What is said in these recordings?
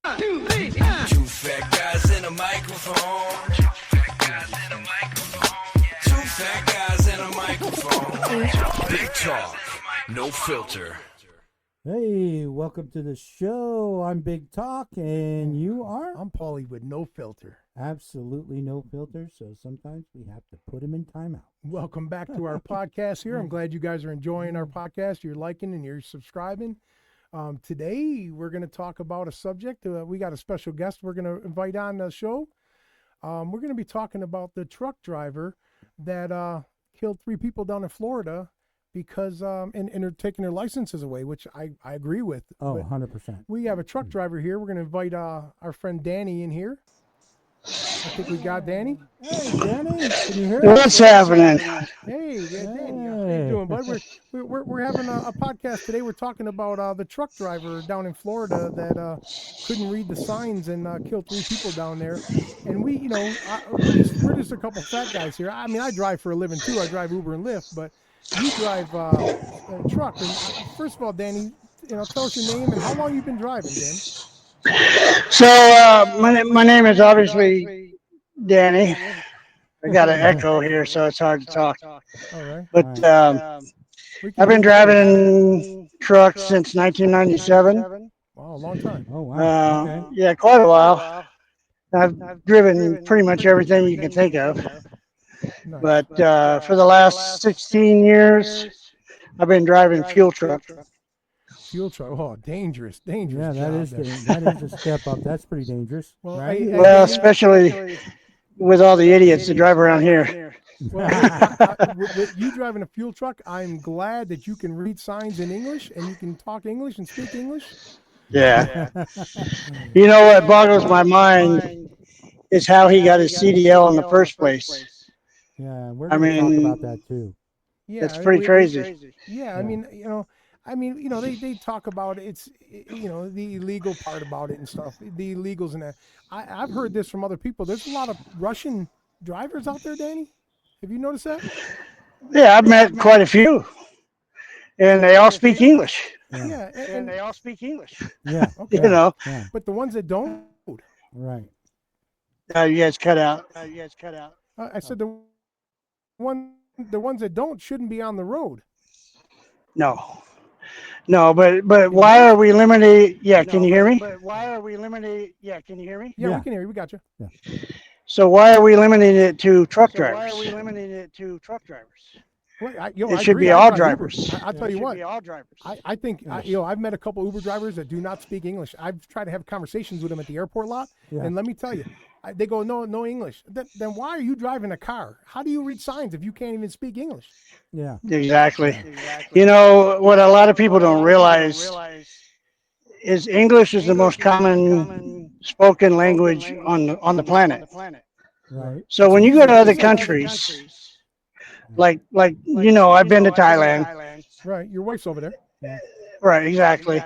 2, 3, Two fat guys in a microphone. Two fat guys in a microphone. Two fat guys in a microphone. Big talk, no filter. Hey, welcome to the show. I'm Big Talk, and you are? I'm Paulie with no filter. Absolutely no filter, so sometimes we have to put him in timeout. Welcome back to our podcast here. I'm glad you guys are enjoying our podcast. You're liking and you're subscribing. Today, we're going to talk about a subject. We got a special guest we're going to invite on the show. We're going to be talking about the truck driver that killed 3 people down in Florida because and they're taking their licenses away, which I agree with. Oh, But 100%. we have a truck driver here. We're going to invite our friend Danny in here. I think we got Danny. Hey, Danny, can you hear us? What's happening? Hey, yeah, Danny, how you doing, bud? We're having a podcast today. We're talking about the truck driver down in Florida that couldn't read the signs and killed 3 people down there. And we're just a couple fat guys here. I mean, I drive for a living too. I drive Uber and Lyft, but you drive a truck. And first of all, Danny, tell us your name and how long you've been driving, Danny. So my name is obviously Danny. I got an echo here, so it's hard to talk. All right. But I've been driving trucks since 1997. Wow, a long time. Oh, wow. Okay. Yeah, quite a while. I've driven pretty much everything you can think of. Nice. But for the last 16 years, I've been driving fuel truck. Fuel truck. Oh, dangerous. Yeah, job that is a step up. That's pretty dangerous, Well, right? Well, especially with all the idiots that drive around here. Well, with you driving a fuel truck, I'm glad that you can read signs in English and you can talk English and speak English. Yeah. You know what boggles my mind is how he got his CDL in the first place. Yeah, we're going to talk about that too. Yeah, It's pretty crazy. Yeah, I mean, they talk about it's, the illegal part about it and stuff, the illegals and that. I've heard this from other people. There's a lot of Russian drivers out there, Danny. Have you noticed that? Yeah, I've met quite a few, and they all speak English. Yeah, and they all speak English. Yeah. okay. You know, Yeah. But the ones that don't, Right. you guys cut out. I said the ones that don't shouldn't be on the road. No, but why are we limiting? Yeah, can you hear me? Yeah, Yeah. we can hear you. We got you. So why are we limiting it to truck drivers? Well, I It should agree. be I all drive Uber. drivers. I'll tell you what. all drivers. I think I've met a couple Uber drivers that do not speak English. I've tried to have conversations with them at the airport lot, Yeah. and let me tell you, they go no English. Then why are you driving a car? How do you read signs if you can't even speak English? Yeah. Exactly. You know what a lot of people don't realize is English is the most common spoken language on the planet. Right. So when you go to other countries, like I've been to Thailand. Right, your wife's over there. Right, exactly.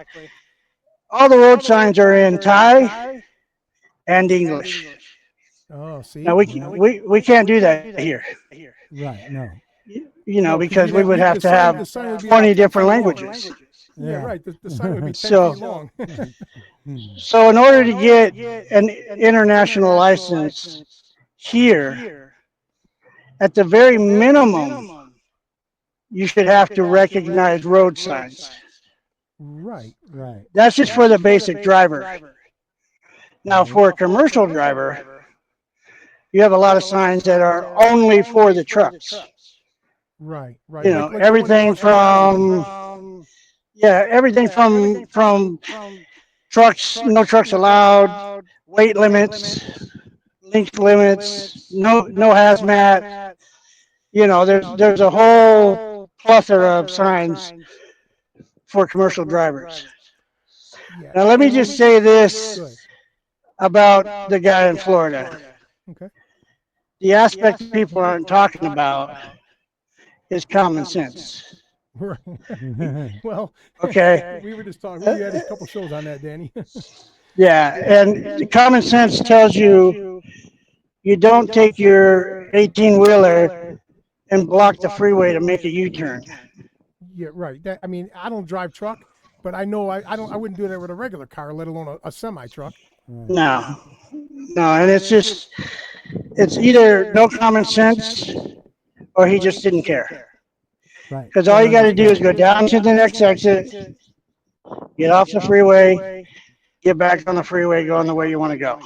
All the road signs are in Thai and English. Oh, see. Now we can't do that here. Right. No. Because we would have to have 20 different languages. Yeah, right. The sign would be 10 So- feet long. So in order to get an international license here, at the very minimum, you should have to recognize road signs. Right. Right. That's just for the basic driver. Now, for a commercial driver, you have a lot of signs that are only for the trucks. Right. Like the everything one that- everything from trucks, no trucks allowed, weight limits, length limits, no hazmat. There's a whole plethora of signs for commercial drivers. Yeah. Now, let me just say this Good. about the guy in Florida. Okay. The aspect people aren't talking about is common sense. Right. Well, Okay. we were just talking. We had a couple shows on that, Danny. Yeah, and common sense tells you don't take your 18-wheeler and block the freeway to make a U-turn. Yeah, right. I mean, I don't drive truck, But I know I wouldn't do that with a regular car, let alone a semi truck. No, and it's either no common sense or he just didn't care. Right. Because all you got to do is go down to the next exit, get off the freeway, get back on the freeway, going the way you want to go.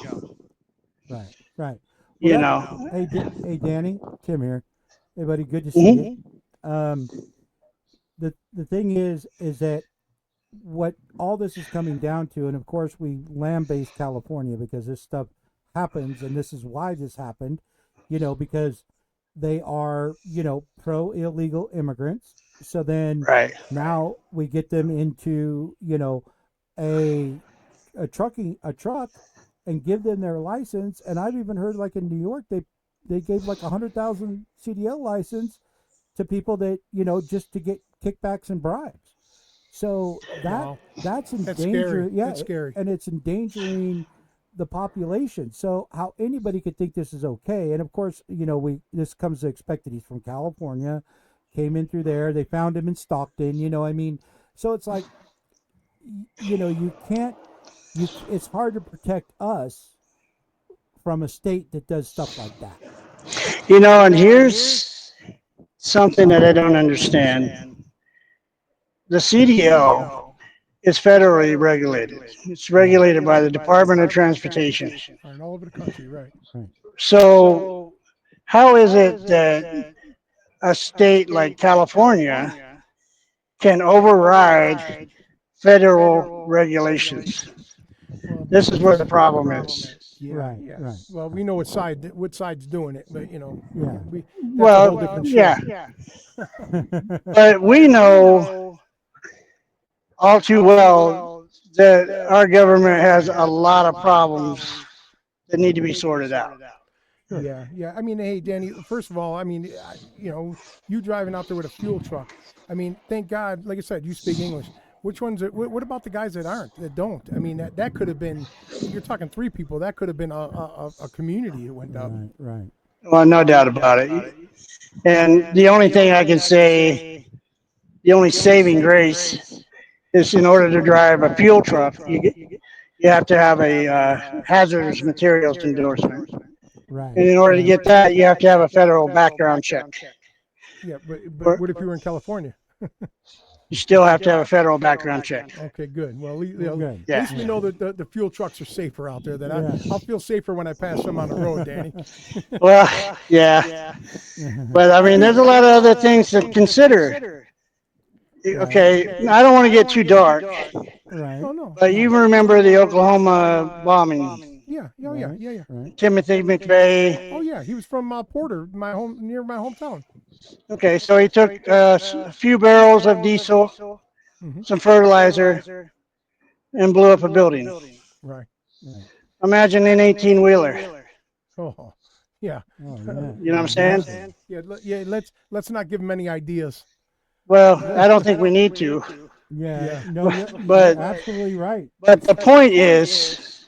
Right. Right. You that- know. Hey, Danny, Tim here. Hey, buddy, good to see you. The thing is that what all this is coming down to, and of course we land-based California because this stuff happens, and this is why this happened, because they are, pro illegal immigrants. So then Right. now we get them into, a truck and give them their license. And I've even heard, like in New York, they gave like 100,000 CDL license to people that, just to get kickbacks and bribes. So that's in That's danger. scary. Yeah, That's scary. and it's endangering the population. So how anybody could think this is okay? And of course, this comes to expected. He's from California, came in through there. They found him in Stockton. So it's like, you can't. It's hard to protect us from a state that does stuff like that. And here's something that I don't understand. The CDL is federally regulated. It's regulated by the Department of Transportation. And all over the country, right? So how is it that a state like California can override federal regulations? This is where the problem is. Yeah, Right, yeah. right. Well, we know what side's doing it, but Yeah. that's a whole different show. Yeah. But we know all too well that our government has a lot of problems that need to be sorted out. Yeah. I mean, hey, Danny. First of all, you driving out there with a fuel truck. I mean, thank God. Like I said, you speak English. Which ones? What about the guys that aren't? That don't? I mean, that could have been. You're talking 3 people. That could have been a community that went up. Right. Well, no doubt about it. And the only thing I can say, the only saving grace is in order to drive a fuel truck, you have to have a hazardous materials endorsement. Right. And in order to get that, you have to have a federal background check. Yeah, but what if you were in California? You still have to have a federal background check. Okay, good. Well, Good. at least we know that the fuel trucks are safer out there. That I'll feel safer when I pass them on the road, Danny. Well, yeah. But I mean, there's a lot of other things to consider. Okay, I don't want to get too dark, Right. Oh no. but you remember the Oklahoma bombing. Yeah. Right. Timothy McVeigh. Oh yeah, he was from Porter, near my hometown. Okay, so he took a few barrels of diesel, some fertilizer, and blew up a building. Right. Imagine an 18-wheeler. Oh, yeah. Oh, yeah. You know what I'm saying? Yeah. Let's not give him any ideas. Well, I don't think we need to. Yeah. No, But- you're absolutely right. But the point is,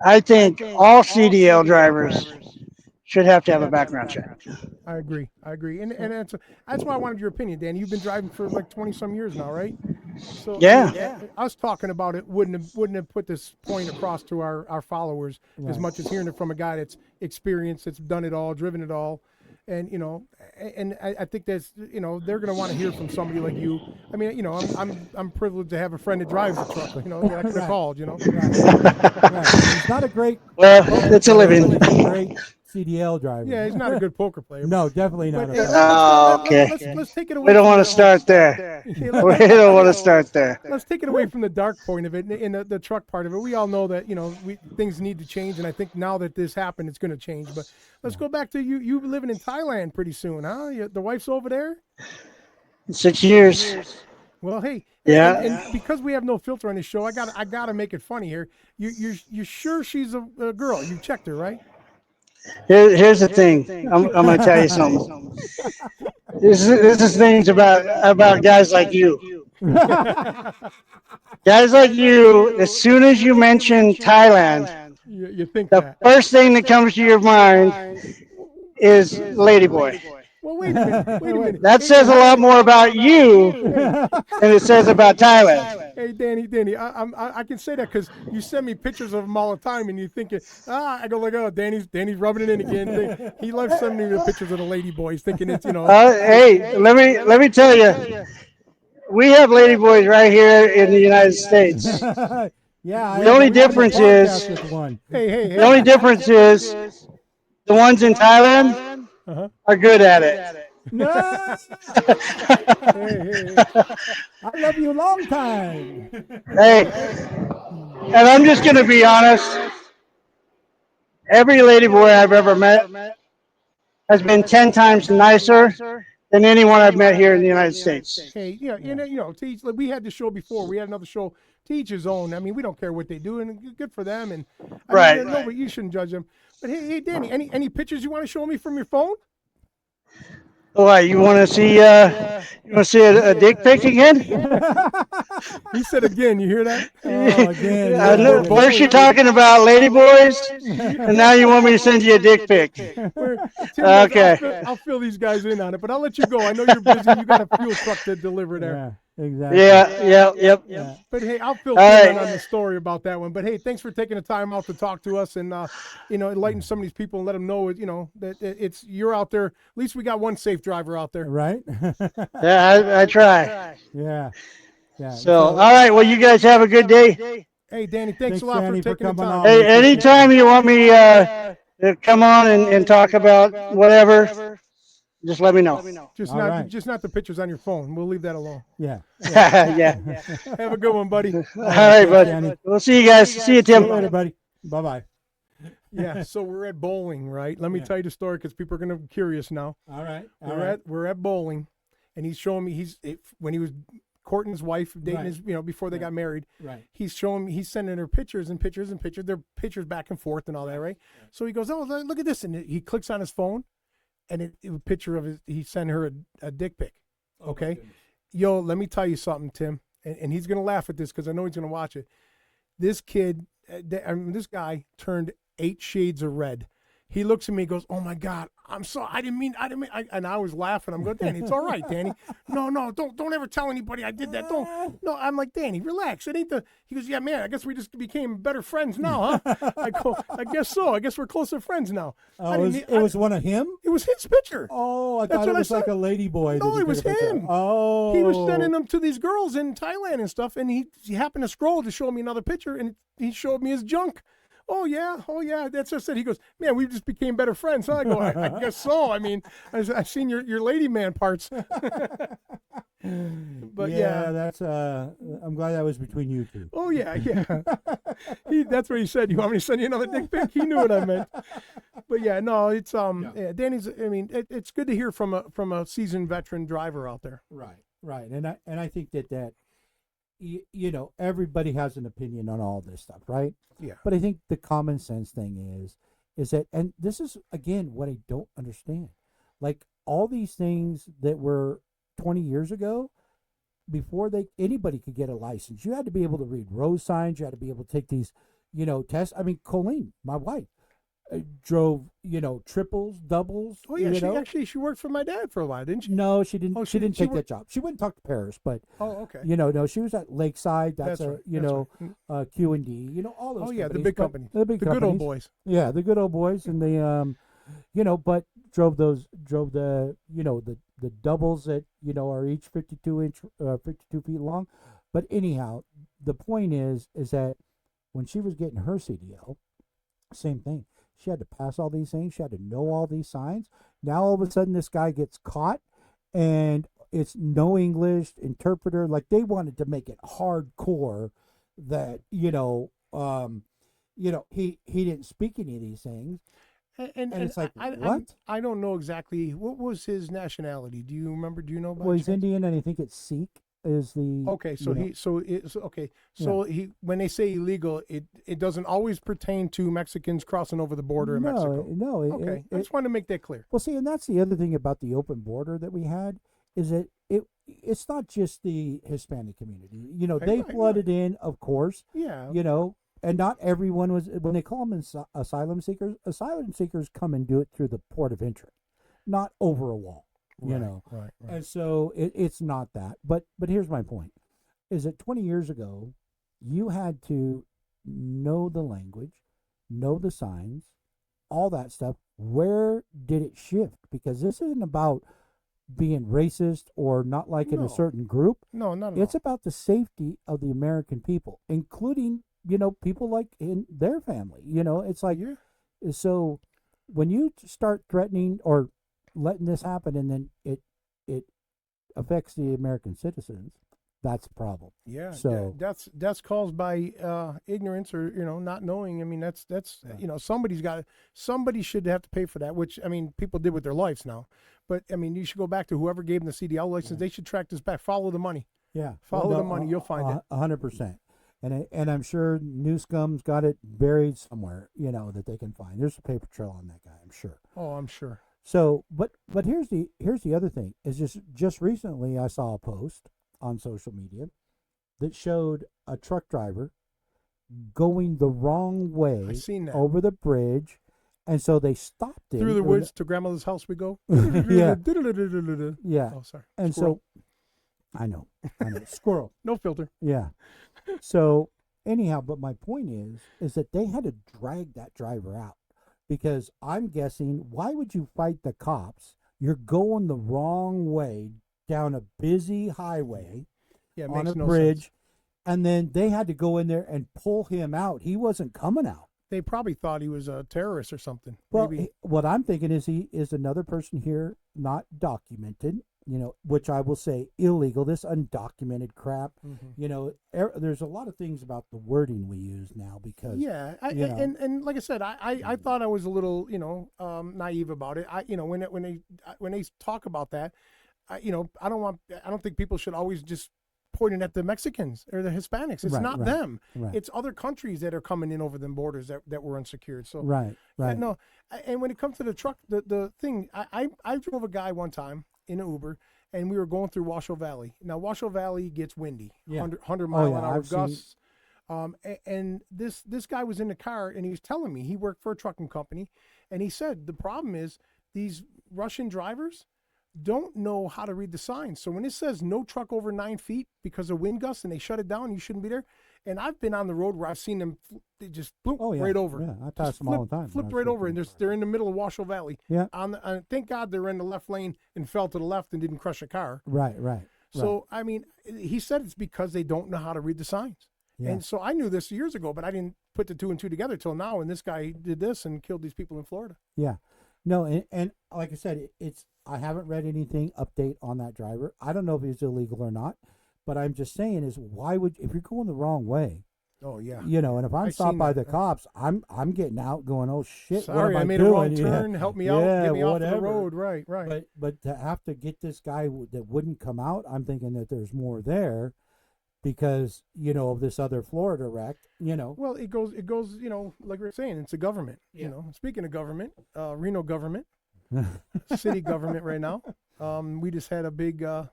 I think all CDL drivers should have to have a background check. I agree, and that's why I wanted your opinion, Dan. You've been driving for like 20 some years now, right? So Yeah. Us talking about it wouldn't have put this point across to our followers as much as hearing it from a guy that's experienced, that's done it all, driven it all. And I think that's they're gonna want to hear from somebody like you. I mean, I'm privileged to have a friend that drives a truck. That I could have called. Right. He's not a great. Well, it's a living. He's a great CDL driver. Yeah, he's not a good poker player. No, definitely not. But, Okay. Let's take it away. We don't from want the- to start there. Okay, We don't want to start there. Let's take it away from the dark point of it in the truck part of it. We all know that things need to change, and I think now that this happened, it's going to change. But let's go back to you living in Thailand pretty soon, huh? The wife's over there. 6 years. Well, hey, Yeah. and because we have no filter on this show, I gotta make it funny here. You're sure she's a girl? You checked her, right? Here's the thing. I'm going to tell you something. This is things about guys like you. Guys like you, as soon as you mention Thailand, You think the that? first thing that comes to your mind is Ladyboy. Well, wait a minute. Wait a minute. That says a lot more about you than it says about Thailand. Hey, Danny, I can say that because you send me pictures of him all the time, and you think, I go like, oh, Danny's rubbing it in again. He loves sending me the pictures of the lady boys, thinking it's, Hey, let me tell you, we have lady boys right here in the United States. Yeah. The only difference is hey. the only difference is the ones in Thailand are good at it. No. Hey. I love you a long time. Hey, and I'm just gonna be honest. Every lady boy I've ever met has been 10 times nicer than anyone I've met here in the United States. Hey, to each, like we had the show before. We had another show. To each his own. I mean, we don't care what they do, and good for them. And Right. No, but you shouldn't judge them. But hey, Danny, any pictures you want to show me from your phone? Why, you want to see a dick pic again? He said again. You hear that? Oh, again. First you're talking about lady boys, and now you want me to send you a dick pic. Tim, Okay. I'll fill these guys in on it, but I'll let you go. I know you're busy. You got a fuel truck to deliver there. Yeah, exactly. Yep. Yeah. But hey, I'll fill All Tim in right. on the story about that one. But hey, thanks for taking the time out to talk to us and enlighten some of these people and let them know that it's you're out there. At least we got one safe driver out there. Right? Yeah, I try. Yeah. Yeah. So, all right. Well, you guys have a good day. Hey, Danny, thanks Thanks, a lot Danny, for for taking the coming time. on. Hey, anytime you want me to come on and talk about whatever, just let me know. Just All not right. just not the pictures on your phone. We'll leave that alone. Yeah. Yeah. Have a good one, buddy. All right, Danny. bud. We'll see you guys. See you, See you Tim. later, buddy. Bye-bye. Yeah, so we're at bowling, right? Let me tell you the story because people are gonna be curious now. All right. We're at bowling, and he's showing me when he was courting his wife, dating Right. his before they got married. Right. He's showing me, he's sending her pictures and pictures and pictures. They're pictures back and forth and all that, right? So he goes, oh, look at this, and he clicks on his phone, and it a picture of he sent her a dick pic. Okay, yo, let me tell you something, Tim, and he's gonna laugh at this because I know he's gonna watch it. This kid, this guy turned 8 shades of red. He looks at me and goes, oh my God, I'm sorry. I didn't mean, and I was laughing. I'm going, Danny, it's all right, Danny. No, don't ever tell anybody I did that. No, I'm like, Danny, relax. It ain't he goes, yeah, man, I guess we just became better friends now, huh? I go, I guess so. I guess we're closer friends now. Oh, it was one of him? It was his picture. Oh, I That's thought what it was I like said. a lady boy. No, that it was took a picture. him. Oh. He was sending them to these girls in Thailand and stuff, and he happened to scroll to show me another picture, and he showed me his junk. Oh yeah, that's just it. He goes, man, we just became better friends. Huh? I go, I guess so. I mean, I've seen your lady man parts. But yeah. That's I'm glad that was between you two. Oh yeah. That's what he said. You want me to send you another dick pic? He knew what I meant. But yeah, no, it's yeah, Danny's. I mean, it's good to hear from a seasoned veteran driver out there. Right. And I think that everybody has an opinion on all this stuff, right? Yeah. But I think the common sense thing is that, and this is again what I don't understand. Like all these things that were 20 years ago, before anybody could get a license, you had to be able to read road signs. You had to be able to take these, tests. I mean, Colleen, my wife, drove, triples, doubles. Oh yeah, she worked for my dad for a while, didn't she? No, she didn't. Oh, she didn't take that job. She wouldn't talk to Paris, but Oh, okay. no, she was at Lakeside. That's That's right. Q&D. All those. Oh yeah, the companies, big but- company, The big the good old companies. boys. Yeah, the good old boys, and the but drove the the doubles that are each 52 feet long. But anyhow, the point is that when she was getting her CDL, same thing. She had to pass all these things. She had to know all these signs. Now all of a sudden, this guy gets caught, and it's no English interpreter. Like they wanted to make it hardcore that he didn't speak any of these things. And it's like, I what? I don't know exactly what was his nationality. Do you remember? Do you know? by Well, he's chance? Indian, and I think it's Sikh is the. Okay, so Yeah. he when they say illegal, it doesn't always pertain to Mexicans crossing over the border in Mexico. No. Okay, I just want to make that clear. Well, see, and that's the other thing about the open border that we had is that it's not just the Hispanic community. They Right. flooded in, of course. Yeah. And not everyone was, when they call them asylum seekers come and do it through the port of entry, not over a wall. you know. Right. And so it's not that. But here's my point: is that 20 years ago, you had to know the language, know the signs, all that stuff. Where did it shift? Because this isn't about being racist or not liking No. a certain group. No, not at It's all. about the safety of the American people, including, people like in their family. It's like, Yeah. so when you start threatening or letting this happen, and then it affects the American citizens, that's a problem. Yeah, So- that's caused by ignorance or not knowing. I mean, that's somebody should have to pay for that. Which, I mean, people did with their lives now, but I mean, you should go back to whoever gave them the CDL license. They should track this back. Follow the money. Yeah, Follow the money, you'll find it. 100%. And I'm sure Newscom's got it buried somewhere, that they can find. There's a paper trail on that guy, I'm sure. Oh, I'm sure. So, but here's the other thing is just recently I saw a post on social media that showed a truck driver going the wrong way I seen that. over the bridge, and so they stopped him Through the woods to grandmother's house we go. Yeah. Oh, Yeah, sorry. and Squirrel. so I know squirrel. No filter. Yeah. So anyhow, but my point is that they had to drag that driver out, because I'm guessing, why would you fight the cops? You're going the wrong way down a busy highway Yeah, it on makes a no bridge, sense. and then they had to go in there and pull him out. He wasn't coming out. They probably thought he was a terrorist or something. Well, Maybe. what I'm thinking is he is another person here not documented, which I will say illegal, this undocumented crap. Mhm. There's a lot of things about the wording we use now, because Yeah, you know. and like I said, I thought I was a little naive about it. When they talk about that, I don't think people should always just point it at the Mexicans or the Hispanics. It's Right, not right, them. right. It's other countries that are coming in over them borders that were unsecured. So Right, yeah, right. no, and when it comes to the truck, the thing, I drove a guy one time in an Uber, and we were going through Washoe Valley. Now Washoe Valley gets windy, Yeah. 100 Oh, mile yeah, an hour I've seen- gusts. And this guy was in the car, and he was telling me he worked for a trucking company, and he said the problem is these Russian drivers don't know how to read the signs. So when it says no truck over 9 feet because of wind gusts and they shut it down, you shouldn't be there. And I've been on the road where I've seen them, they just bloop Oh, yeah. right over. Yeah, I Just pass them all the time when Flipped I was right over, working and in they're in the middle of Washoe Valley. Yeah. Thank God they're in the left lane and fell to the left and didn't crush a car. Right, right. So, I mean, he said it's because they don't know how to read the signs. Yeah. And so I knew this years ago, but I didn't put the two and two together till now. And this guy did this and killed these people in Florida. Yeah. No, and like I said, I haven't read anything update on that driver. I don't know if he's illegal or not, but I'm just saying is, if you're going the wrong way, Oh, yeah. and if I'm I stopped seen by that. the cops, I'm getting out going, oh shit, Sorry, what am I made doing? a wrong Yeah. turn. Help me out. Yeah, Get me off whatever. the road. Right. But to have to get this guy that wouldn't come out, I'm thinking that there's more there, because of this other Florida wreck. Well, it goes. Like we were saying, it's a government. Yeah. Speaking of government, Reno government, city government right now. We just had a big a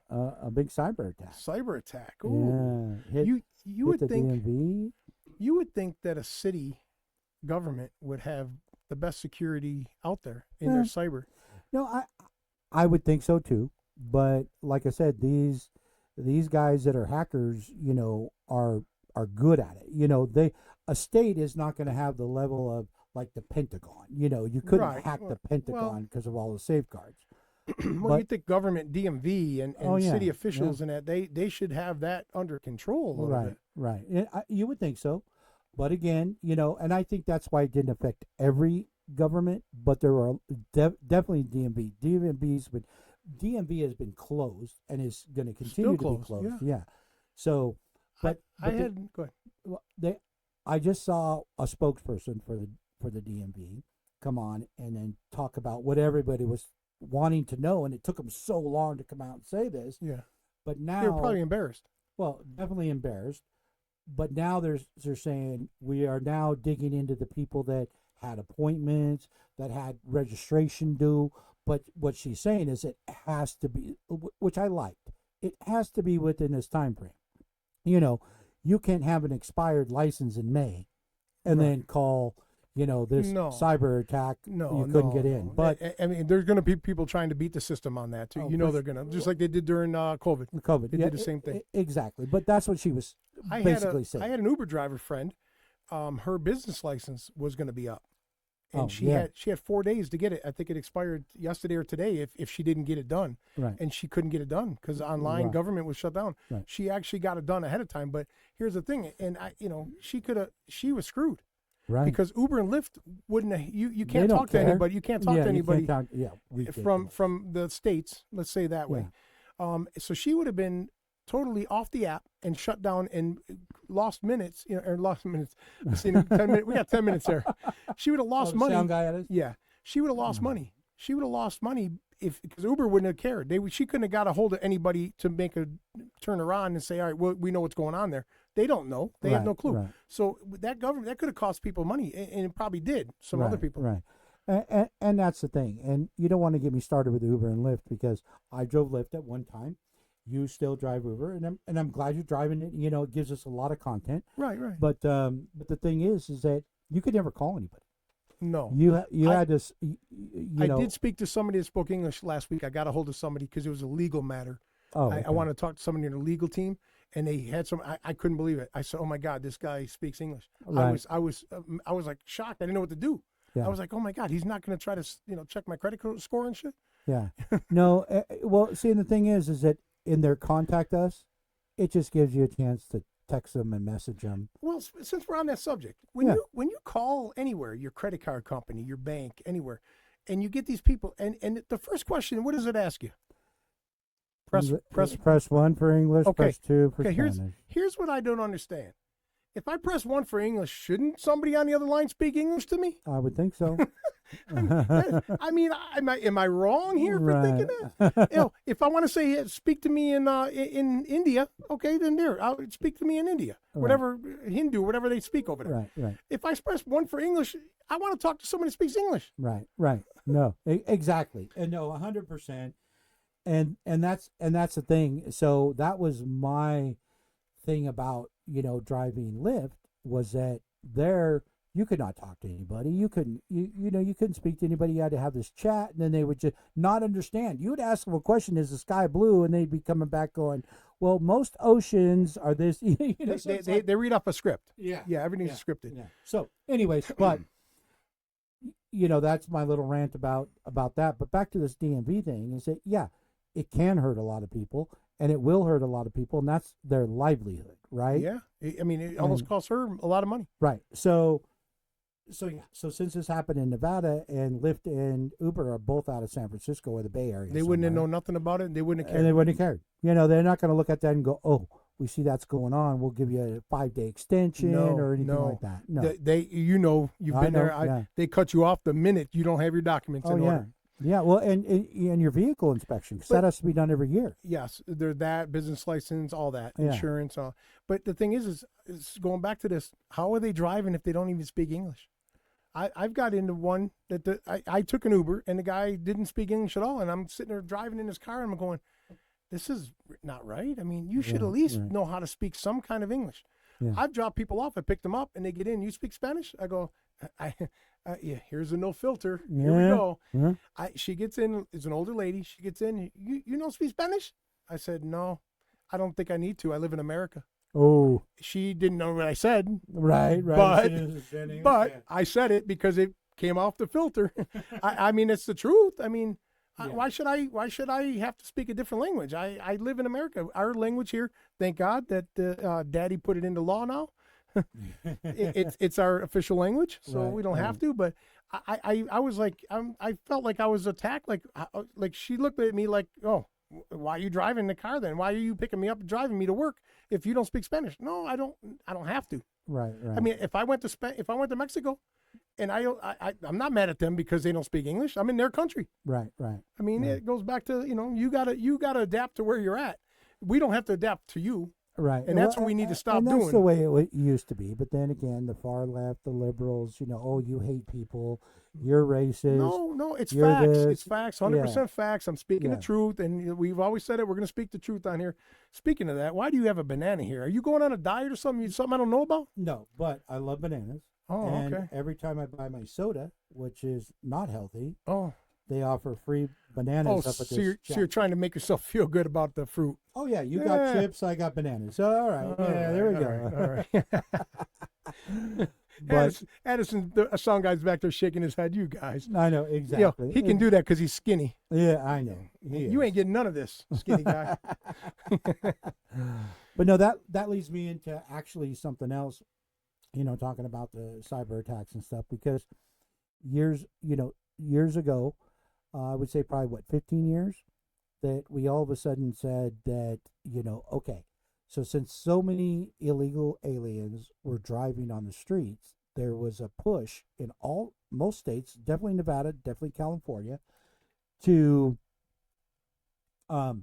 big cyber attack. cyber attack. Ooh. Yeah, hit You would the think DMV. you would think that a city government would have the best security out there in their cyber. No, I would think so too. But like I said, these guys that are hackers, are good at it. A state is not going to have the level of like the Pentagon. You couldn't Right. hack the Well- Pentagon because of all the safeguards. Well, But- you think government DMV and Oh, yeah, city yeah. officials and that they should have that under control a little Right, bit. right. You would think so. But again, and I think that's why it didn't affect every government, but there were definitely DMV. DMV has been closed and is going to continue to closed, be closed. yeah. Yeah. So, but I but had go ahead. well, I just saw a spokesperson for the DMV come on and then talk about what everybody was wanting to know, and it took them so long to come out and say this. Yeah, But now they were probably embarrassed. well, definitely embarrassed. But now they're saying we are now digging into the people that had appointments, that had registration due. But what she's saying is it has to be, which I liked. It has to be within this time frame. You can't have an expired license in May and Right. then call, this No. cyber attack, No, you couldn't no, get in. no. But I mean, there's going to be people trying to beat the system on that too. Oh, They're for going to, just like they did during COVID. COVID, They did the same thing. Exactly. But that's what she was I basically I saying. had an Uber driver friend. Her business license was going to be up, and Oh, she yeah. had 4 days to get it. I think it expired yesterday or today if she didn't get it done. Right. And she couldn't get it done because online Right. government was shut down. Right. She actually got it done ahead of time. But here's the thing, and she was screwed Right. because Uber and Lyft wouldn't. You They can't don't talk to care. anybody. You can't talk yeah, to you anybody can't talk- yeah, ridiculous. from the States. Let's say that way. So she would have been totally off the app and shut down and lost minutes, or lost minutes. See, 10 minutes, we got 10 minutes there. She would have lost the money. sound guy at us? Yeah, she would have lost money. She would have lost money because Uber wouldn't have cared. She couldn't have got a hold of anybody to make a turn around and say, all right, well, we know what's going on there. They don't know. They have Right, no clue. right. So that government, that could have cost people money, and it probably did. Some other Right, people. Right. And that's the thing. And you don't want to get me started with Uber and Lyft because I drove Lyft at one time. You still drive Uber, and I'm glad you're driving it. It gives us a lot of content. Right, right. But the thing is that you could never call anybody. No. You I- had to, I did speak to somebody that spoke English last week. I got a hold of somebody because it was a legal matter. Oh, I okay. wanted to talk to somebody in the legal team, and they had some. I couldn't believe it. I said, "Oh my God, this guy speaks English." Right. I was like shocked. I didn't know what to do. Yeah. I was like, "Oh my God, he's not going to try to check my credit score and shit." Yeah. No. Well, see, and the thing is that in their contact us, it just gives you a chance to text them and message them. Well, since we're on that subject, when Yeah. you call anywhere, your credit card company, your bank, anywhere, and you get these people, and the first question, what does it ask you? Press. Press 1 for English. Okay. Press 2 for Okay, Spanish. here's what I don't understand. If I press 1 for English, shouldn't somebody on the other line speak English to me? I would think so. I mean, am I wrong here for thinking that? If I want to say speak to me in India, okay, then I'll speak to me in India, whatever Hindu, whatever they speak over there. Right. If I press 1 for English, I want to talk to somebody who speaks English. Right. No, exactly. And no, 100%. And that's the thing. So that was my thing about, driving Lyft was that there you could not talk to anybody. You couldn't, you couldn't speak to anybody. You had to have this chat, and then they would just not understand. You would ask them a question, is the sky blue? And they'd be coming back going, well, most oceans are this, so They read off a script. yeah. Yeah, everything's scripted. Yeah. So anyways, but that's my little rant about that. But back to this DMV thing is that, yeah, it can hurt a lot of people, and it will hurt a lot of people, and that's their livelihood, right? Yeah, I mean, it almost costs her a lot of money. Right. So since this happened in Nevada, and Lyft and Uber are both out of San Francisco or the Bay Area, They wouldn't have somewhere, known nothing about it. And they wouldn't have and cared. they wouldn't have cared. They're not going to look at that and go, "Oh, we see that's going on. We'll give you a 5-day extension or anything like that." No. You've I been there. know, yeah. They cut you off the minute you don't have your documents in yeah. order. Yeah, well, and your vehicle inspection, 'cause that has to be done every year. Yes, there's that business license, all that Yeah. insurance. But the thing is going back to this. How are they driving if they don't even speak English? I've got into one that I took an Uber and the guy didn't speak English at all, and I'm sitting there driving in his car and I'm going, this is not right. I mean, you should at least know how to speak some kind of English. Yeah. I've dropped people off. I picked them up and they get in. You speak Spanish? I go, yeah. Here's a no filter. Here we go. Yeah. She gets in. It's an older lady. She gets in. You don't speak Spanish? I said, no, I don't think I need to. I live in America. Oh, She didn't know what I said, right. but I said it because it came off the filter. I mean, it's the truth. I mean, why should I have to speak a different language? I live in America. Our language here, thank God that Daddy put it into law now. It's our official language, so we don't have to. But I was like, I felt like I was attacked. Like she looked at me like, oh, why are you driving the car then? Why are you picking me up and driving me to work if you don't speak Spanish? No, I don't have to. Right. I mean, if I went to Mexico, and I'm not mad at them because they don't speak English. I'm in their country. Right. I mean, it goes back to you gotta adapt to where you're at. We don't have to adapt to you. Right. And that's what we need to stop and that's doing. the way it used to be. But then again, the far left, the liberals, oh, you hate people, you're racist. No, it's you're facts. this. It's facts, 100% facts. I'm speaking Yeah. the truth, and we've always said it. We're going to speak the truth on here. Speaking of that, why do you have a banana here? Are you going on a diet or something? Something I don't know about? No, but I love bananas. Oh, and okay. every time I buy my soda, which is not healthy, Oh, they offer free bananas up at so this you're shack. trying to make yourself feel good about the fruit. Oh yeah, you Yeah. got chips, I got bananas. All right, All yeah, there we right, go. all right. But Addison, the sound guy's back there shaking his head. You guys, I know exactly. he can do that because he's skinny. Yeah, I know. You ain't getting none of this, skinny guy. But no, that leads me into actually something else. Talking about the cyber attacks and stuff, because years ago, I would say probably 15 years, that we all of a sudden said that, okay, so since so many illegal aliens were driving on the streets, there was a push in most states, definitely Nevada, definitely California, to there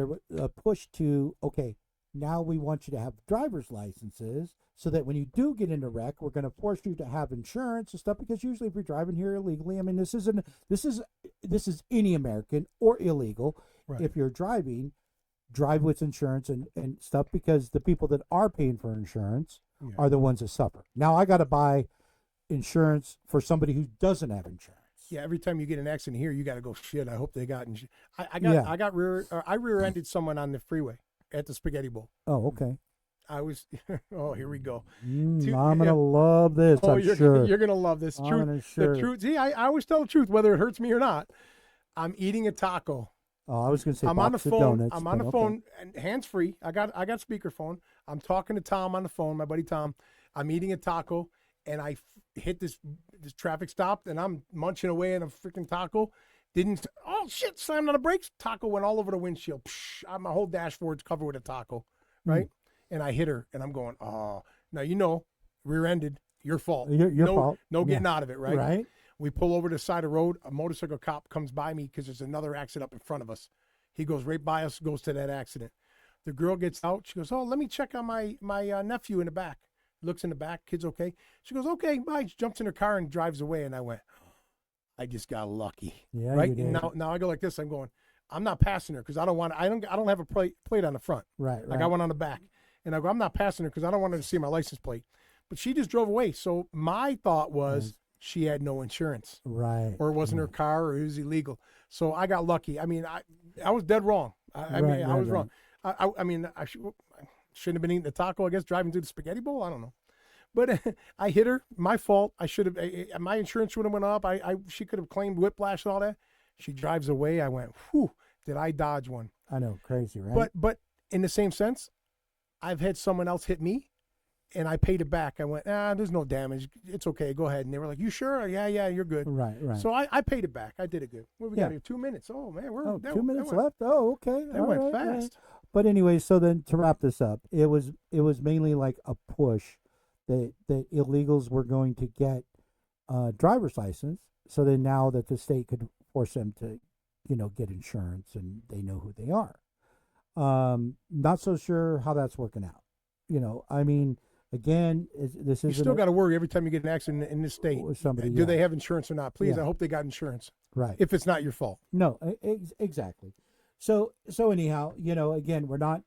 was a push to, okay, now we want you to have driver's licenses so that when you do get in a wreck, we're going to force you to have insurance and stuff, because usually if you're driving here illegally, I mean, this is any American or illegal. Right. If you're driving, drive with insurance and stuff, because the people that are paying for insurance are the ones that suffer. Now I got to buy insurance for somebody who doesn't have insurance. Yeah, every time you get an accident here, you got to go, shit, I hope they got insurance. I rear-ended someone on the freeway at the Spaghetti Bowl. Oh, okay. Oh, here we go. I'm gonna love this. I'm sure You're gonna love this. The truth. See, I always tell the truth, whether it hurts me or not. I'm eating a taco. Oh, I was gonna say I'm on the box of phone. donuts, I'm on the but phone, and hands free. I got speakerphone. I'm talking to Tom on the phone, my buddy Tom. I'm eating a taco, and I hit this traffic stop, and I'm munching away on a freaking taco. Oh shit! Slammed on the brakes. Taco went all over the windshield. Psh, my whole dashboard's covered with a taco, right? And I hit her, and I'm going, oh. Now rear-ended. Your fault. Your fault. No getting out of it, right? Right. We pull over to the side of the road. A motorcycle cop comes by me because there's another accident up in front of us. He goes right by us, goes to that accident. The girl gets out. She goes, oh, let me check on my nephew in the back. Looks in the back. Kid's okay. She goes, okay, bye. She jumps in her car and drives away. And I went, I just got lucky. Yeah, right. you did. Now I go like this. I'm going, I'm not passing her because I don't have a plate on the front. Right. Like I went on the back. And I go, I'm not passing her because I don't want her to see my license plate. But she just drove away. So my thought was she had no insurance. Right. Or it wasn't her car, or it was illegal. So I got lucky. I mean, I was dead wrong. I was wrong. I shouldn't have been eating the taco, I guess, driving through the Spaghetti Bowl. I don't know. But I hit her. My fault. I should have. My insurance would have went up. She could have claimed whiplash and all that. She drives away. I went, whew, did I dodge one? I know, crazy, right? But in the same sense, I've had someone else hit me, and I paid it back. I went, there's no damage. It's okay. Go ahead. And they were like, you sure? Yeah, you're good. Right. So I paid it back. I did it good. What we got here? 2 minutes. Oh man, we're 2 minutes left. Oh, okay. That went fast. But anyway, so then to wrap this up, it was mainly like a push that illegals were going to get driver's license, so then now that the state could force them to, get insurance and they know who they are. Not so sure how that's working out. I mean, again, this is you still got to worry every time you get an accident in this state. Somebody, do they have insurance or not? Please, Yeah. I hope they got insurance. Right. If it's not your fault. No, exactly. So anyhow, again, we're not,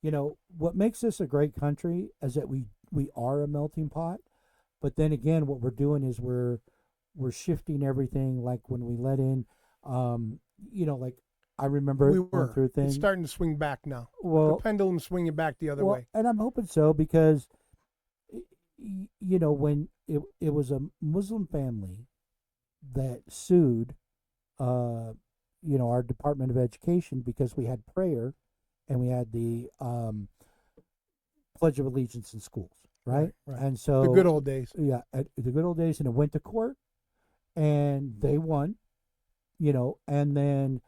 what makes this a great country is that we are a melting pot. But then again, what we're doing is we're shifting everything. Like when we let in, like I remember going through things. It's starting to swing back now. Well, the pendulum's swinging back the other way. And I'm hoping so, because, when it was a Muslim family that sued, our Department of Education, because we had prayer and we had the Pledge of Allegiance in schools, right? And so the good old days. Yeah, the good old days, and it went to court, and they won, and then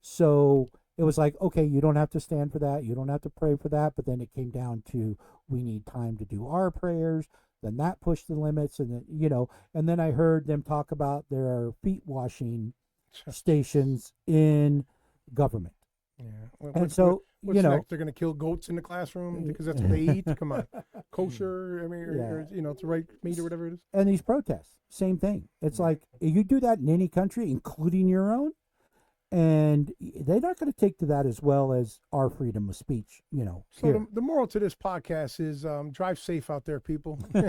so it was like, okay, you don't have to stand for that, you don't have to pray for that, but then it came down to we need time to do our prayers. Then that pushed the limits, and then and then I heard them talk about their feet washing stations in government. Yeah. And so, what's next? They're going to kill goats in the classroom because that's what they eat. Come on, kosher. I mean, or, it's the right meat or whatever it is. And these protests, same thing. It's like you do that in any country, including your own, and they're not going to take to that as well as our freedom of speech. So here. the moral to this podcast is drive safe out there, people. We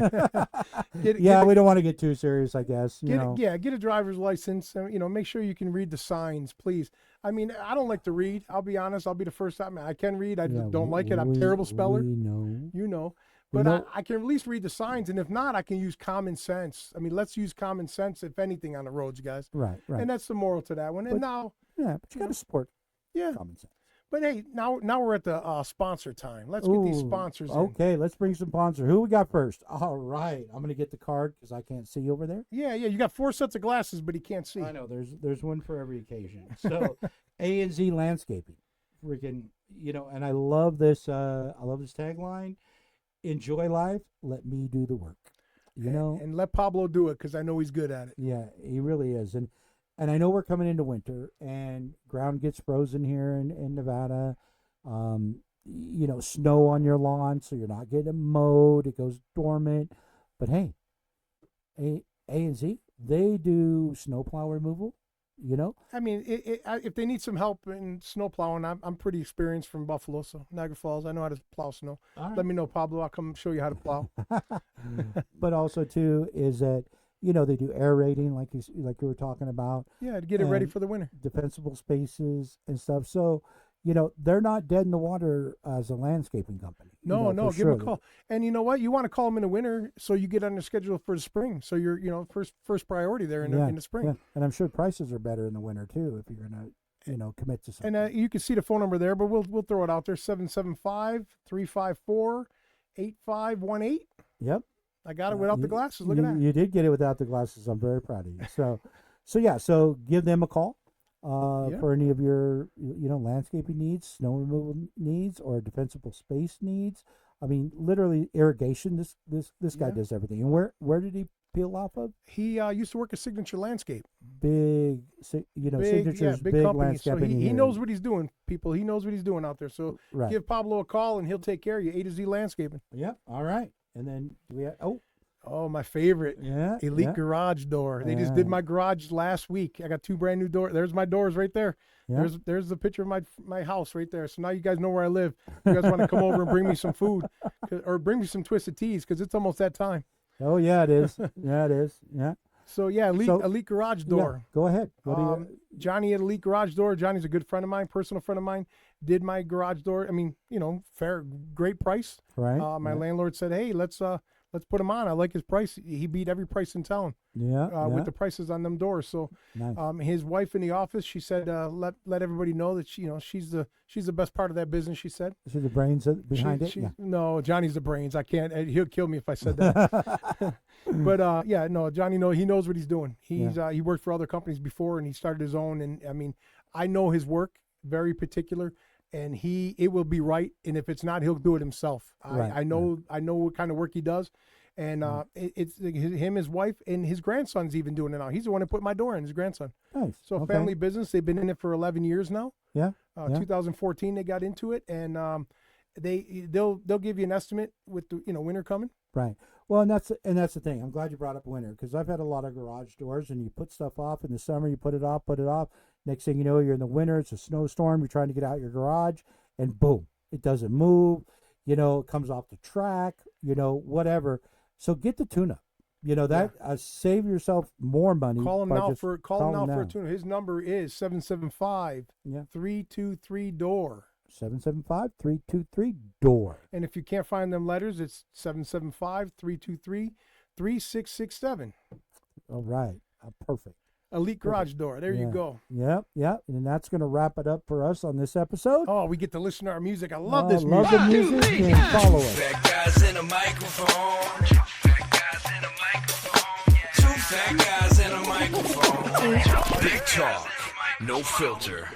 don't want to get too serious, I guess. Get a driver's license. Make sure you can read the signs, please. I mean, I don't like to read. I'll be honest. I'll be the first time. I can read. I just don't like it. I'm a terrible speller. We know. You know. But I can at least read the signs, and if not, I can use common sense. I mean, let's use common sense, if anything, on the roads, guys. Right. And that's the moral to that one. And now, but you got to support common sense. But hey, now we're at the sponsor time. Let's get these sponsors in. Okay, let's bring some sponsors. Who we got first? All right, I'm gonna get the card because I can't see over there. Yeah. You got 4 sets of glasses, but he can't see. I know. There's one for every occasion. So, A&Z Landscaping, freaking, and I love this. I love this tagline. Enjoy life. Let me do the work. And let Pablo do it because I know he's good at it. Yeah, he really is. And I know we're coming into winter and ground gets frozen here in Nevada. Snow on your lawn, so you're not getting mowed. It goes dormant. But hey, A&Z, they do snowplow removal. I mean, if they need some help in snow plowing, I'm pretty experienced from Buffalo, so Niagara Falls. I know how to plow snow. Right. Let me know, Pablo. I'll come show you how to plow. But also too is that they do aerating like you were talking about. Yeah, to get it ready for the winter. Defensible spaces and stuff. So they're not dead in the water as a landscaping company. No, give them a call. And you know what? You want to call them in the winter so you get on the schedule for the spring. So you're, first priority there in the spring. Yeah. And I'm sure prices are better in the winter too if you're going to, commit to something. And you can see the phone number there, but we'll throw it out there, 775-354-8518. Yep. I got it without the glasses. Look at that. You did get it without the glasses. I'm very proud of you. So give them a call. For any of your, landscaping needs, snow removal needs, or defensible space needs. I mean, literally irrigation. This guy does everything. And where did he peel off of? He used to work at Signature Landscape. Big Signature's big company. landscaping. So he knows what he's doing, people. He knows what he's doing out there. So give Pablo a call, and he'll take care of you. A to Z Landscaping. Yep. All right. And then we have, Oh, my favorite. Yeah. Elite Garage Door. They just did my garage last week. I got 2 brand new doors. There's my doors right there. Yeah. There's the picture of my house right there. So now you guys know where I live. You guys want to come over and bring me some food or bring me some Twisted Teas because it's almost that time. Oh, yeah, it is. Yeah, it is. Yeah. So, Elite Garage Door. Yeah, go ahead. Johnny at Elite Garage Door. Johnny's a good friend of mine, personal friend of mine. Did my garage door. I mean, great price. Right. My landlord said, hey, let's put him on. I like his price. He beat every price in town. With the prices on them doors. So, nice. His wife in the office, she said, let everybody know that she's the best part of that business. She said. She's the brains behind it. Yeah. No, Johnny's the brains. I can't. He'll kill me if I said that. But Johnny he knows what he's doing. He worked for other companies before, and he started his own. And I mean, I know his work, very particular. And it will be right. And if it's not, he'll do it himself. Right, I know what kind of work he does. And it's him, his wife, and his grandson's even doing it now. He's the one who put my door in, his grandson. Nice. So family business. They've been in it for 11 years now. Yeah. 2014 they got into it, and they'll give you an estimate with the winter coming. Right. Well, and that's the thing. I'm glad you brought up winter because I've had a lot of garage doors, and you put stuff off in the summer, you put it off. Next thing you know, you're in the winter. It's a snowstorm. You're trying to get out your garage, and boom, it doesn't move. It comes off the track. Whatever. So get the tune-up. Save yourself more money. Call him now for a tune-up. His number is 775-323-DOOR. 775-323-DOOR. And if you can't find them letters, it's 775-323-3667. All right. Perfect. Elite Garage Door. There you go. Yep. And that's going to wrap it up for us on this episode. Oh, we get to listen to our music. I love this music. Love the music and follow us. Fat guys in a microphone. Two fat guys in a microphone. Big talk, no filter.